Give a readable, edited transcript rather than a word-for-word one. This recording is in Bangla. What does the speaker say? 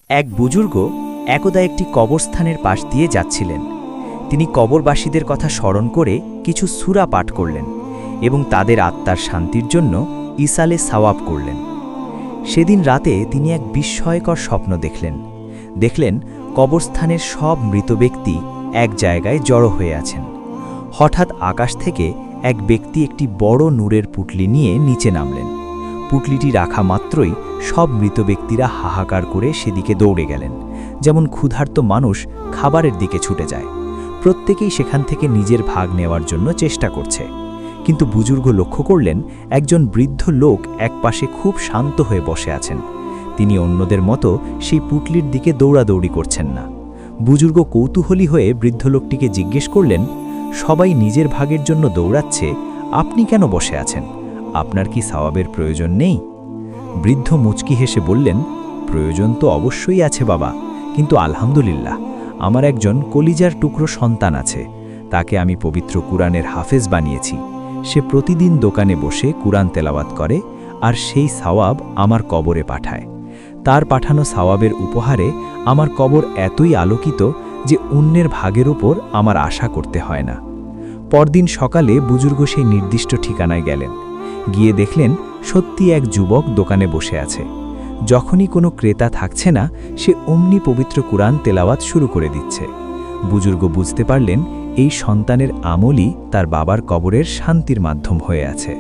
এক বুজুর্গ একদা একটি কবরস্থানের পাশ দিয়ে যাচ্ছিলেন। তিনি কবরবাসীদের কথা স্মরণ করে কিছু সূরা পাঠ করলেন এবং তাদের আত্মার শান্তির জন্য ইসালে সাওয়াব করলেন। সেদিন রাতে তিনি এক বিস্ময়কর স্বপ্ন দেখলেন কবরস্থানের সব মৃত ব্যক্তি এক জায়গায় জড়ো হয়ে আছেন। হঠাৎ আকাশ থেকে এক ব্যক্তি একটি বড় নূরের পুঁটলি নিয়ে নিচে নামলেন। পুঁটলিটি রাখা মাত্রই সব মৃত ব্যক্তিরা হাহাকার করে সেদিকে দৌড়ে গেলেন, যেমন ক্ষুধার্ত মানুষ খাবারের দিকে ছুটে যায়। প্রত্যেকেই সেখান থেকে নিজের ভাগ নেওয়ার জন্য চেষ্টা করছে। কিন্তু বুজুর্গ লক্ষ্য করলেন একজন বৃদ্ধ লোক একপাশে খুব শান্ত হয়ে বসে আছেন। তিনি অন্যদের মতো সেই পুঁটলির দিকে দৌড়াদৌড়ি করছেন না। বুজুর্গ কৌতূহলী হয়ে বৃদ্ধ লোকটিকে জিজ্ঞেস করলেন, সবাই নিজের ভাগের জন্য দৌড়াচ্ছে, আপনি কেন বসে আছেন? আপনার কি সওয়াবের প্রয়োজন নেই? বৃদ্ধ মুচকি হেসে বললেন, প্রয়োজন তো অবশ্যই আছে বাবা, কিন্তু আলহামদুলিল্লাহ আমার একজন কলিজার টুকরো সন্তান আছে। তাকে আমি পবিত্র কুরআনের হাফেজ বানিয়েছি। সে প্রতিদিন দোকানে বসে কুরআন তেলাওয়াত করে আর সেই সওয়াব আমার কবরে পাঠায়। তার পাঠানো সওয়াবের উপহারে আমার কবর এতই আলোকিত যে অন্যের ভাগের উপর আমার আশা করতে হয় না। পরদিন সকালে বুজুর্গ সেই নির্দিষ্ট ঠিকানায় গেলেন। গিয়ে দেখলেন সত্যি এক যুবক দোকানে বসে আছে। যখনই কোনো ক্রেতা থাকছে না, সে অমনি পবিত্র কুরআন তেলাওয়াত শুরু করে দিচ্ছে। বুজুর্গ বুঝতে পারলেন এই সন্তানের আমলই তার বাবার কবরের শান্তির মাধ্যম হয়ে আছে।